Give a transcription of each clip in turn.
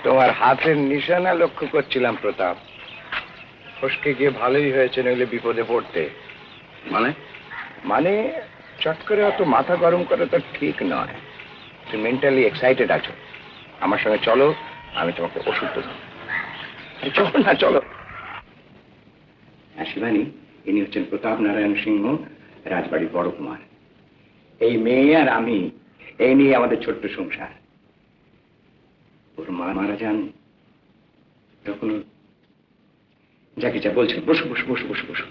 তোমার হাতের নিশানা লক্ষ্য করছিলাম প্রতাপ। ফসকে গিয়ে ভালোই হয়েছে, নইলে বিপদে পড়তে। মানে? মানে চট করে অত মাথা গরম করে তো ঠিক নয়। তুমি মেন্টালি এক্সাইটেড আছো। আমার সঙ্গে চলো, আমি তোমাকে ওষুধ দেবো। চলো না, চলো। শিবানী, ইনি হচ্ছেন প্রতাপ নারায়ণ সিংহ, রাজবাড়ির বড় কুমার। এই মেয়ে আর আমি, এই নিয়ে আমাদের ছোট্ট সংসার। ওর মা মারা যান তখন। যাকে যা বলছেন, বসো বসো বসো বসো বসো।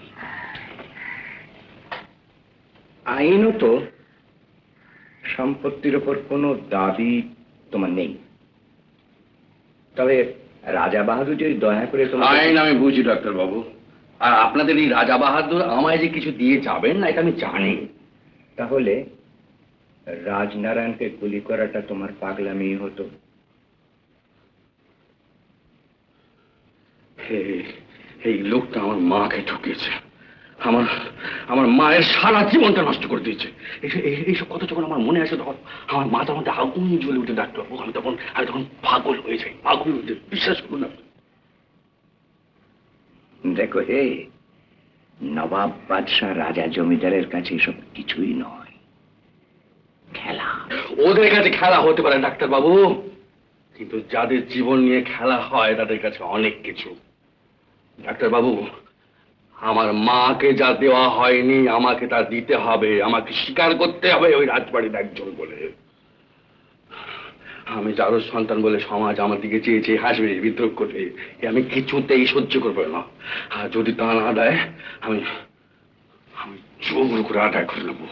আইনত সম্পত্তির উপর কোনো দাবি তোমার নেই, তবে রাজা বাহাদুর যদি দয়া করে আইন আমি বুঝি ডাক্তার বাবু, আর আপনাদের এই রাজা বাহাদুর আমায় যে কিছু দিয়ে যাবেন না এটা আমি জানি। তাহলে রাজনারায়ণকে গুলি করাটা তোমার পাগলামি হতো। এই লোকটা আমার মাকে ঠকিয়েছে, আমার মায়ের সারা জীবনটা নষ্ট করে দিয়েছে। এইসব কথা যখন আমার মনে আসে তখন আমার মাথার মধ্যে আগুন জ্বলে উঠে ডাক্তারবাবু। আমি তখন পাগল হয়ে যাই, পাগল হয়ে যাই, বিশ্বাস করুন না। দেখো হে, নবাব বাদশাহ রাজা জমিদারের কাছে এসব কিছুই নয়, খেলা। ওদের কাছে খেলা হতে পারে ডাক্তার বাবু, কিন্তু যাদের জীবন নিয়ে খেলা হয় তাদের কাছে অনেক কিছু। ডাক্তার বাবু, আমার মাকে যা দেওয়া হয়নি আমাকে তা দিতে হবে, আমাকে স্বীকার করতে হবে ওই রাজবাড়ির একজন বলে। আমি যারও সন্তান বলে সমাজ আমার দিকে চেয়ে চেয়ে হাসবে, বিদ্রোহ করবে, আমি কিছুতেই সহ্য করবো না। আর যদি তা না দেয় আমি আমি জোর করে আদায় করে নেবো।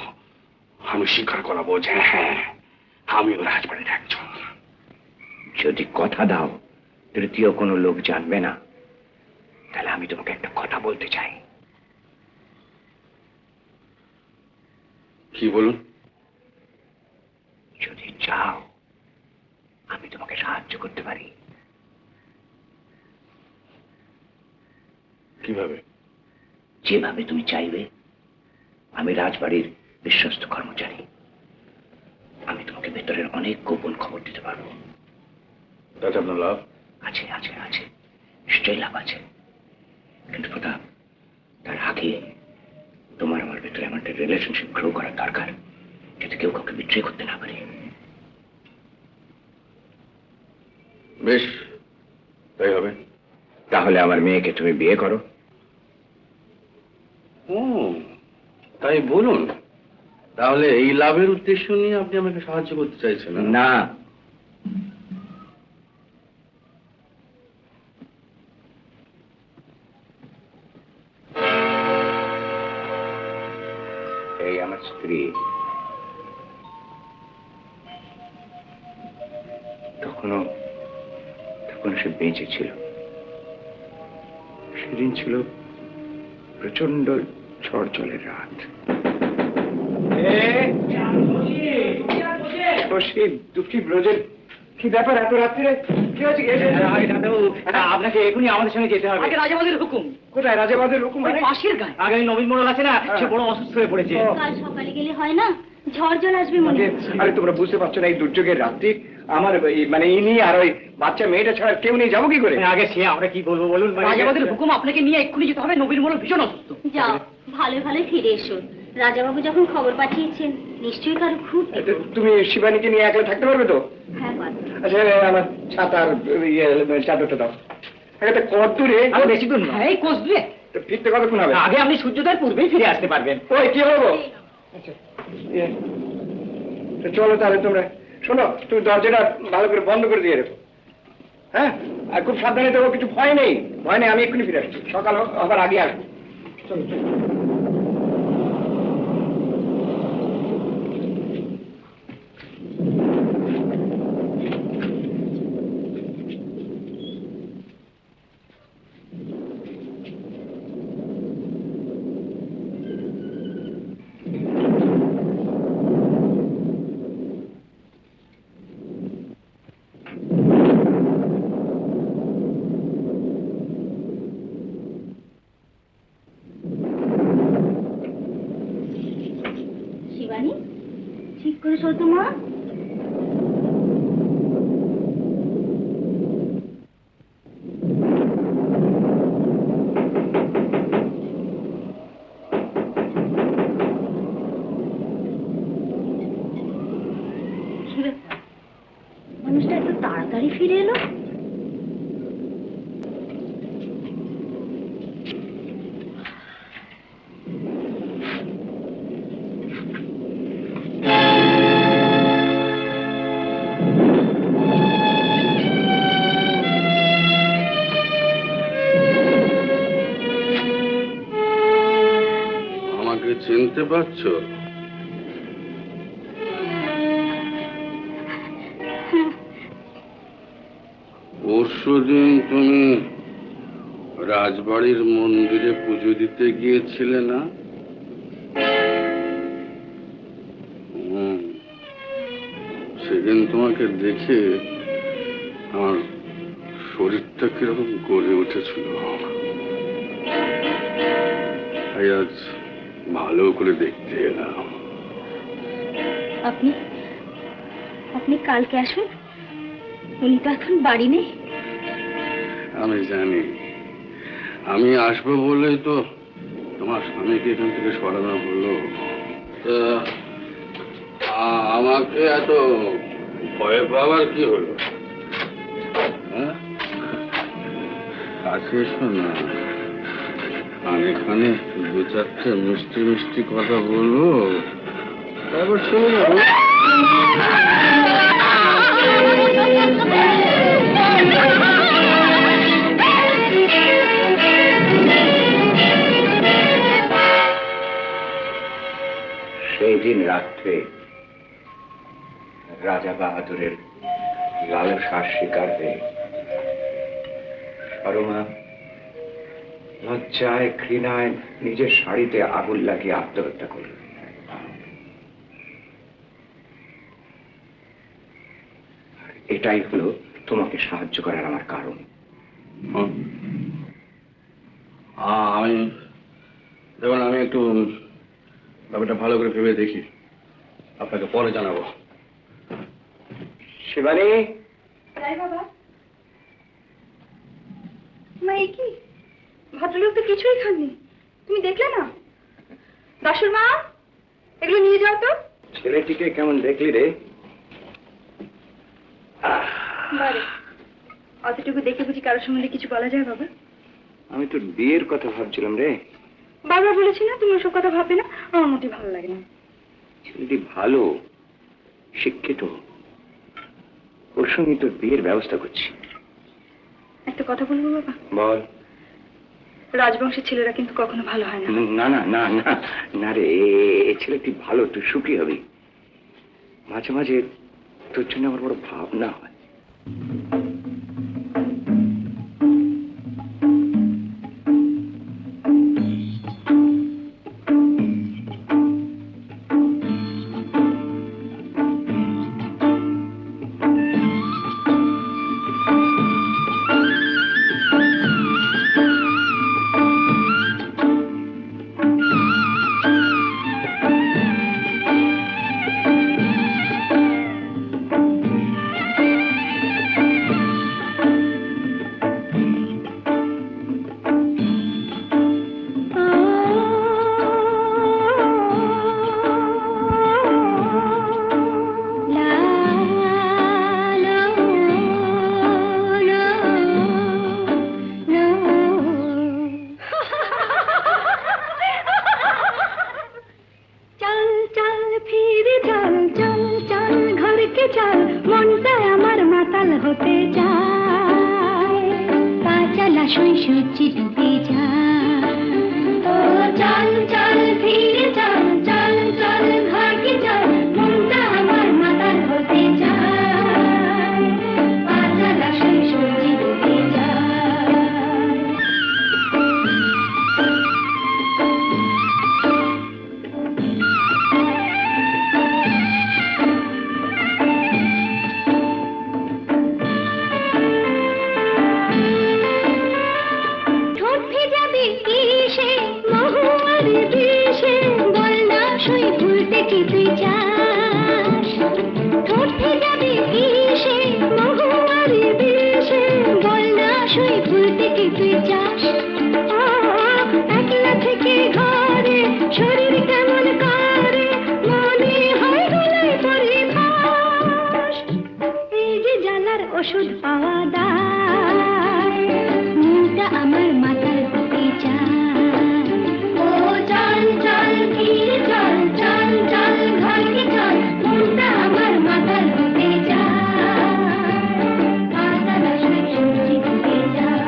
আমি স্বীকার করাবো যে হ্যাঁ আমি ওই রাজবাড়ির একজন। যদি কথা দাও তৃতীয় কোনো লোক জানবে না, তাহলে আমি তোমাকে একটা কথা বলতে চাই। কি বলুন? যদি চাও আমি তোমাকে সাহায্য করতে পারি। কিভাবে? যেভাবে তুমি চাইবে। আমি রাজবাড়ির বিশ্বস্ত কর্মচারী, আমি তোমাকে ভেতরের অনেক গোপন খবর দিতে পারবো। তাতে আপনার লাভ আছে আছে আছে, নিশ্চয়ই লাভ আছে। কিন্তু প্রতাপ, তার আগে তোমার আমার ভেতরে আমার একটা রিলেশনশিপ গ্রো করার দরকার, যাতে কেউ কাউকে বিট্রে করতে না পারে। বেশ, তাই হবে। তাহলে আমার মেয়েকে তুমি বিয়ে করো। ও তাই বলুন। তাহলে এই লাভের উদ্দেশ্য নিয়ে আপনি আমাকে সাহায্য করতে চাইছেন? না, এই আমার স্ত্রী। তখনও সে বেঁচে ছিল। সেদিন ছিল প্রচন্ড ঝড় জলের রাত। দুঃখী ব্রজের কি ব্যাপার এত রাত্রে? কি হয়েছে? আপনাকে এখনই আমাদের সঙ্গে যেতে হবে। আগে রাজাবাদের হুকুম। কোথায় রাজাবাদের হুকুম? পাশের গায়ে। আগে নবীন মোড়ল আছে না, সে বড় অসুস্থ হয়ে পড়েছে। কাল সকালে গেলে হয় না? ঝড় জল আসবে মনে হচ্ছে। আরে তোমরা বুঝতে পারছো না, এই দুর্যোগের রাত্রি আমার মানে ইনি আর ওই বাচ্চা মেয়েটা ছাড়া কেউ নেই, যাবো কি করে? আগে সে আমরা কি বলবো বলুন। রাজাবাদের হুকুম, আপনাকে নিয়ে এক্ষুনি যেতে হবে। নবীন মোড়ল ভীষণ অসুস্থ। যাও, ভালো ভালো ফিরে এসো। রাজাবাবু যখন খবর পাঠিয়েছেন নিশ্চয়ই কারো খুব। তুমি শিবানীকে নিয়ে একলা থাকতে পারবে তো? হ্যাঁ পারবো। আচ্ছা, আমার ছাতার চাদরটা দাও। একটা কত দূরে? বেশি দূর নয়, এই কোষ দিয়ে। ফিরতে কতক্ষণ হবে? আগে আপনি সূর্যোদয়ের পূর্বেই ফিরে আসতে পারবেন। ওই কি হবো? আচ্ছা, চলো তাহলে। তোমরা শোনো, তুমি দরজাটা ভালো করে বন্ধ করে দিয়ে রেখো। হ্যাঁ, আর খুব সাবধানে দেবো। কিছু ভয় নেই, ভয় নেই। আমি এক্ষুনি ফিরে আসছি, সকাল হবার আগে আসবো। চলো চলো। ঠিক করে শোতো মা। বাড়ি ফিরে এলো? আমাকে চিনতে পারছো? পরশুদিন তুমি রাজবাড়ির মন্দিরে পুজো দিতে গিয়েছিলে না? সেদিন তোমাকে দেখে আমার শরীরটা কিরকম গড়ে উঠেছিল। তাই আজ ভালো করে দেখতে এলাম। আপনি আপনি কালকে আসুন, উনি তো এখন বাড়ি নেই। আমি জানি, আমি আসবো বলেই তো তোমার স্বামীকে এখান থেকে সরানো হলো। আমাকে এত ভয় পাওয়ার কি হলো? কাছে এসো না, কানে কানে দু চারটে মিষ্টি মিষ্টি কথা বলবো, তারপর চলে যাবো। সেই দিন রাত্রে রাজা বাহাদুরের লালসার শিকার হয়ে সরমা লজ্জায় ঘৃণায় নিজের শাড়িতে আগুন লাগিয়ে আত্মহত্যা করল। এটাই হলো তোমাকে সাহায্য করার আমার কারণ। আমি দেখুন, আমি একটু ব্যাপারটা ভালো করে ভেবে দেখি, আপনাকে পরে জানাবো। শিবানী, বাবা মা, এই কি ভদ্রলোক তো কিছুই খাননি, তুমি দেখলে না? দাসুর মা, এগুলো নিয়ে যাও তো। ছেলেটিকে কেমন দেখলি রে? বারে অতটুকু দেখে বুঝি কারোর সম্বন্ধে কিছু বলা যায় বাবা? আমি তোর বিয়ের কথা ভাবছিলাম রে। বারবার বলেছি না তুমি ওসব কথা ভাববে না, আমার মোটেই ভালো লাগে না। ছেলেটি ভালো, শিক্ষিত, ওর সঙ্গে তোর বিয়ের ব্যবস্থা করছি। একটা কথা বলবো বাবা? বল। রাজবংশের ছেলেরা কিন্তু কখনো ভালো হয় না। না না না না না রে, এই ছেলেটি ভালো, তুই সুখী হবি। মাঝে মাঝে তোর জন্য আমার বড় ভাবনা হয়। ওষুধ পাওয়া দায়, মনটা আমার মাতাল হতে চায়। ও চল চল ধীরে চল, চল চল ঘরকে চল, মনটা আমার মাতাল হতে চায়, পাতাল আসলে সূর্যি ডুবে যায়।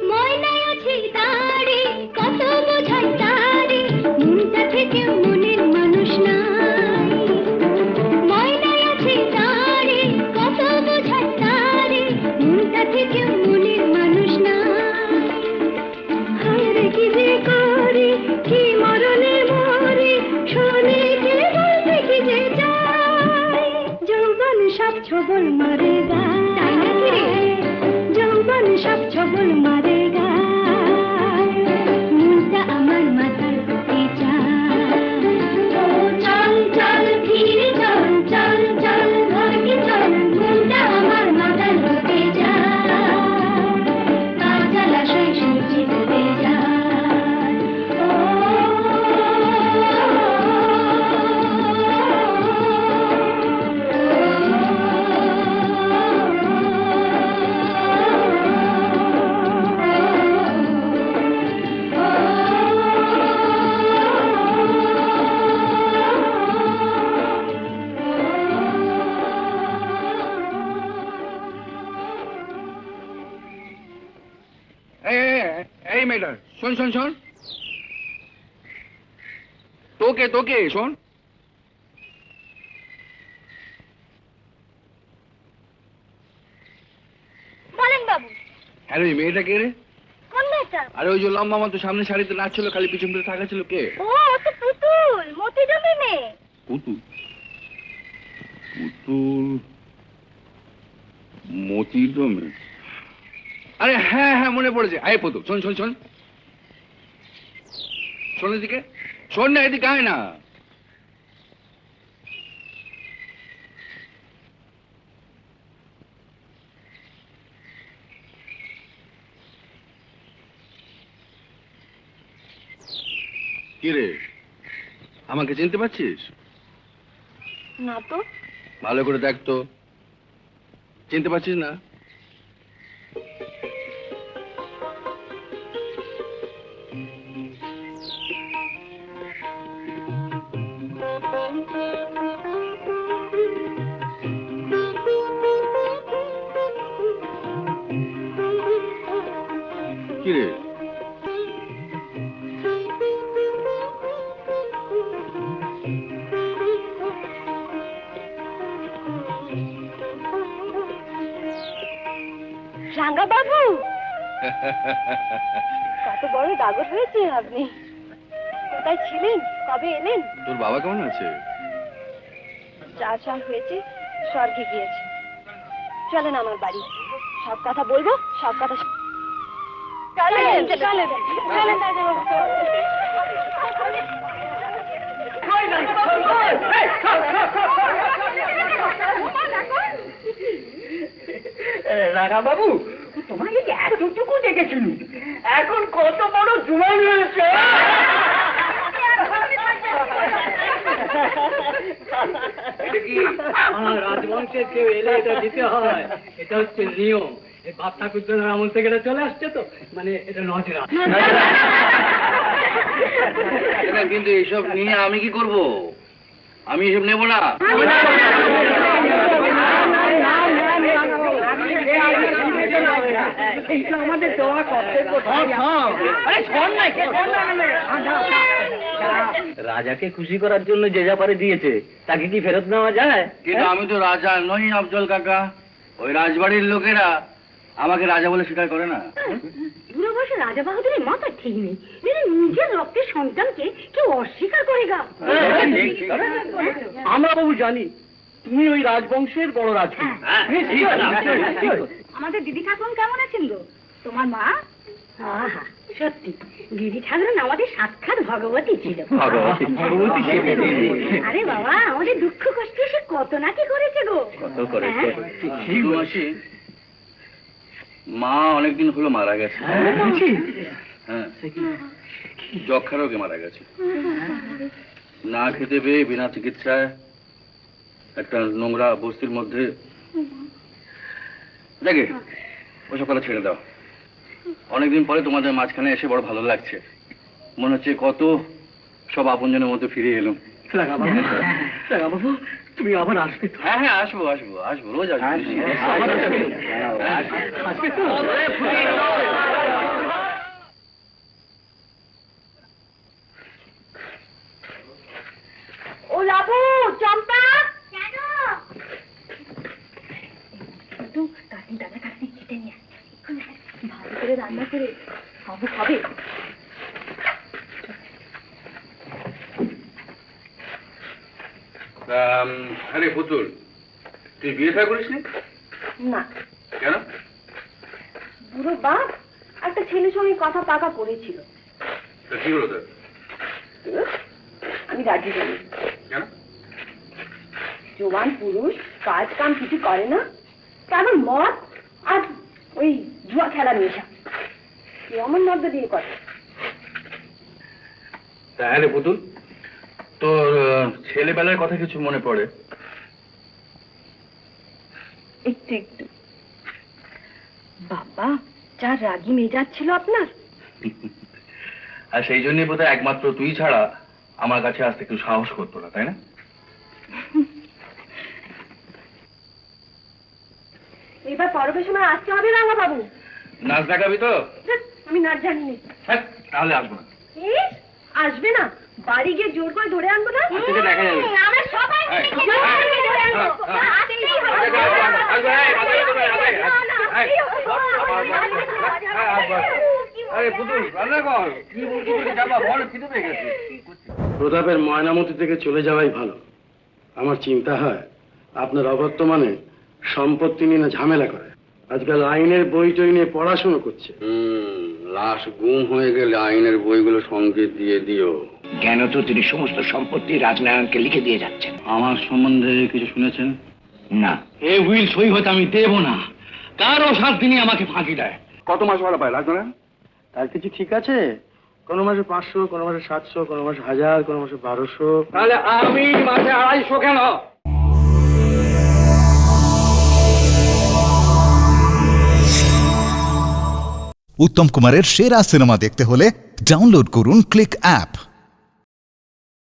ময়নায় আছে তারে, কত বোঝায় তারে, মনটা থেকে মনের মানুষ নাই। ময়নায় আছে তারে, কত বোঝায় তারে, মনটা থেকে মনের মানুষ নাই। হায় রে কি যে করে, কি মরণে মরে, শোনে কে বলতে কি যে চায়। যৌবন সব ছবল মারে গায়, যৌবন সব ছবল মারে গায়, মনটা আমার মাথার হতে চায়। ও চল চল ধীরে চল, চল চল ঘরকে চল, মনটা আমার মাথার হতে চায়, কাঁচা লাশই সূর্যি ডুবে যায়। ও এই মেয়েটা শোন শোন শোন, তোকে তোকে শোন। বলেন বাবু, আরে ওই মেয়েটা কে রে? কোন মেয়েটা? আরে ওই যে লম্বা মতো সামনে শাড়িতে নাচছিল, খালি পিছন পিছনে থাকা ছিল, কে? ও ও তো পুতুল, মতি জমি মেয়ে। পুতুল? পুতুল মতির জমি? আরে হ্যাঁ হ্যাঁ মনে পড়েছে। আরে পুতুল শোন শোন শোন শোন, এদিকে শোন না, এদিকে আয় না। কি রে, আমাকে চিনতে পারছিস? না তো। ভালো করে দেখ তো, চিনতে পারছিস না? কি রে, রাঙ্গা বাবু, কত বড় ডাগর হয়েছে আপনি। কোথায় ছিলেন, কবে এলেন? তোর বাবা কেমন আছে? যা চাল হয়েছে স্বর্গে গিয়েছে। চলেন আমার বাড়ি, সব কথা বলবো, সব কথা। চলেন চলেন চলেন দাদাবাবু। রাঙা বাবু, তোমাকে এতটুকু দেখেছিল, এখন কত বড় জুয়ান হয়েছে। রাজবংশের কেউ এলে এটা দিতে হয়, এটা হচ্ছে নিয়ম। এই বাপ ঠাকুরদার আমল থেকে এটা চলে আসছে তো, মানে এটা নজরা। কিন্তু এইসব নিয়ে আমি কি করব? আমি এসব নেব না। আমাদের দেওয়া কর্তব্য। রাজাকে খুশি করার জন্য যে যা পারে দিয়েছে, তাকে কি ফেরত নেওয়া যায়? কিন্তু আমি তো রাজা নই আফজল কাকা। ওই রাজবাড়ির লোকেরা আমাকে রাজা বলে স্বীকার করে না। বুড়ো বয়সে রাজা বাহাদুরের মাথা ঠিক নেই, নিজের রক্তের সন্তানকে কেউ অস্বীকার করে গা। আমরা বাবু জানি তুমি ওই রাজবংশের বড় রাজকুমার। আমাদের দিদি ঠাকুর কেমন আছেন গো? তোমার মা? আহা, সত্যি দিদি ঠাকুর আমাদের সাক্ষাৎ ভগবতী ছিল। আরে বাবা, আমাদের দুঃখ কষ্টে সে কত নাকি করেছে গো। কত করেছে। হ্যাঁ? মা অনেকদিন হলো মারা গেছে। হ্যাঁ, যক্ষা রোগে মারা গেছে। না খেতে পেয়ে বিনা চিকিৎসায় একটা নোংরা বস্তির মধ্যে। দেখে ওসব কথা ছেড়ে দাও। অনেকদিন পরে তোমাদের মাঝখানে এসে বড় ভালো লাগছে। মনে হচ্ছে কত সব আপনজনের মধ্যে ফিরে এলাম। বাবু তুমি আবার আসবে তো? হ্যাঁ হ্যাঁ, আসবো আসবো আসবো, রোজ আসবো। আসবে তো? ও লাবু, চম্পা, কেন? একটু কাটি দাদা কাটি কেটে নিয়ে ভালো করে রান্না করে বাবু খাবে। আরে পুতুল, তুই বিয়ে থা করিস না, কেন? বুড়ো বাপ একটা ছেলের সঙ্গে কথা পাকা করেছিল। কি হলো তোর? আমি রাজি করি। কেন? জোয়ান পুরুষ কাজ কাম কিছু করে না, কেমন মদ আর ওই জুয়া খেলা নেশা, কেমন মদ দিয়ে করে। হ্যাঁ রে পুতুল, তোর ছেলেবেলার কথা কিছু মনে পড়ে? একটু একটু। বাবা যা রাগী মেজাজ ছিল আপনার। আর সেই জন্যই বোধহয় একমাত্র তুই ছাড়া আমার কাছে আসতে একটু সাহস করতো না, তাই না? এবার পরবের সময় আসতে হবে রাঙা বাবু। নাচ দেখাবি তো? আমি নাচ জানিনি। হ্যাঁ, তাহলে আসবো না। আসবে না? বাড়ি গিয়ে জোর করে ধরে আনবো না? থেকে দেখা যাবে। আমরা সবাই মিলে জোর করে ধরে আনবো। আসতেই আরে পুতুল, রান্না কর। কি বলতে যাবা বল, খিদে পেয়ে গেছে। প্রতাপের ময়নামতি থেকে চলে যাওয়াই ভালো। আমার চিন্তা হয় আপনার অবর্তমানে সম্পত্তি নিয়ে না ঝামেলা করে। আজকাল আইনের বই টই নিয়ে পড়াশুনো করছে। লাশ গুম হয়ে গেলে আইনের বইগুলো সঙ্গে দিয়ে দিও। জ্ঞান তো তিনি সমস্ত সম্পত্তি রাজনারায়ণকে লিখে দিয়ে যাচ্ছেন। আমার সম্বন্ধে কিছু শুনেছেন? না, এ উইল সই হতে আমি দেব না। কারো 7 দিনই আমাকে ফাঁকি দেয়। কত মাস ভাড়া পায় রাজনারায়ণ? তার কিছু ঠিক আছে? কোনো মাসে 500, কোনো মাসে 700, কোনো মাসে 1000, কোনো মাসে 1200। তাহলে আমি মাসে 250 কেন? উত্তম কুমারের সেরা সিনেমা দেখতে হলে ডাউনলোড করুন ক্লিক অ্যাপ।